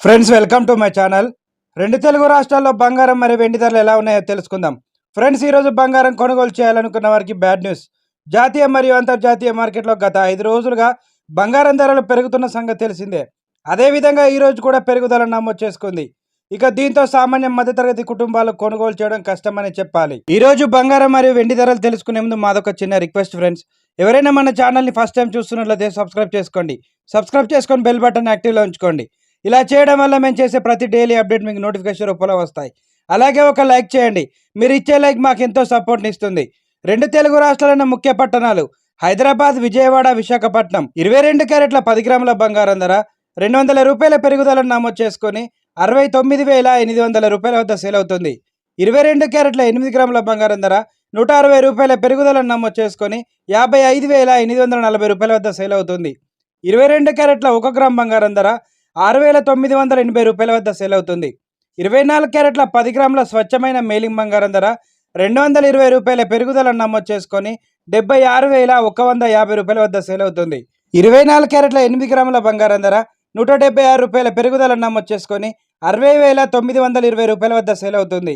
Friends, welcome to my channel. రెండు తెలుగు రాష్ట్రాల్లో బంగారం మరియు వెండి ధరలు ఎలా ఉన్నాయో తెలుసుకుందాం. ఫ్రెండ్స్, ఈరోజు బంగారం కొనుగోలు చేయాలనుకున్న వారికి బ్యాడ్ న్యూస్. జాతీయ మరియు అంతర్జాతీయ మార్కెట్లో గత 5 రోజులుగా బంగారం ధరలు పెరుగుతున్న సంగతి తెలిసిందే. అదేవిధంగా ఈరోజు కూడా పెరుగుదల నమోదు చేసుకుంది. ఇక దీంతో సామాన్య మధ్యతరగతి కుటుంబాలు కొనుగోలు చేయడం కష్టమని చెప్పాలి. ఈరోజు బంగారం మరియు వెండి ధరలు తెలుసుకునే ముందు మాదొక చిన్న రిక్వెస్ట్ ఫ్రెండ్స్. ఎవరైనా మన ఛానల్ని ఫస్ట్ టైం చూస్తున్నట్లయితే సబ్స్క్రైబ్ చేసుకోండి. సబ్స్క్రైబ్ చేసుకొని బెల్ బటన్ యాక్టివ్లో ఉంచుకోండి. ఇలా చేయడం వల్ల మేము చేసే ప్రతి డైలీ అప్డేట్ మీకు నోటిఫికేషన్ రూపంలో వస్తాయి. అలాగే ఒక లైక్ చేయండి. మీరు ఇచ్చే లైక్ మాకు ఎంతో సపోర్ట్ని ఇస్తుంది. రెండు తెలుగు రాష్ట్రాలైన ముఖ్య పట్టణాలు హైదరాబాద్, విజయవాడ, విశాఖపట్నం 22 క్యారెట్ల 10 గ్రాముల బంగారం ధర 200 రూపాయల పెరుగుదలను నమోదు చేసుకొని 69,800 రూపాయల వద్ద సేల్ అవుతుంది. 22 క్యారెట్ల 8 గ్రాముల బంగారం ధర 160 రూపాయల పెరుగుదలను నమోదు చేసుకొని 55,840 రూపాయల వద్ద సేల్ అవుతుంది. 22 క్యారెట్ల 1 గ్రామ్ బంగారం ధర 6,980 రూపాయల వద్ద సేల్ అవుతుంది. 24 క్యారెట్ల 10 గ్రాముల స్వచ్ఛమైన మేలింగ్ బంగారం ధర 220 రూపాయల పెరుగుదలను నమోదు చేసుకొని 76,150 రూపాయల వద్ద సేల్ అవుతుంది. 24 క్యారెట్ల 8 గ్రాముల బంగారం ధర 176 రూపాయల పెరుగుదలను నమోదు చేసుకొని 60,920 రూపాయల వద్ద సేల్ అవుతుంది.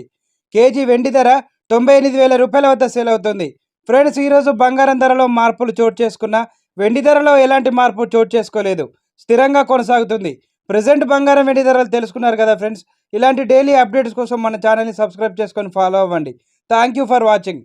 కేజీ వెండి ధర 98,000 రూపాయల వద్ద సేల్ అవుతుంది. ఫ్రెండ్స్, ఈరోజు బంగారం ధరలో మార్పులు చోటు చేసుకున్న వెండి ధరలో ఎలాంటి మార్పు చోటు చేసుకోలేదు, స్థిరంగా కొనసాగుతుంది. ప్రజెంట్ బంగారం వెండి ధరలు తెలుసుకున్నారు కదా ఫ్రెండ్స్. ఇలాంటి డైలీ అప్డేట్స్ కోసం మన ఛానల్ని సబ్స్క్రైబ్ చేసుకొని ఫాలో అవ్వండి. Thank you for watching.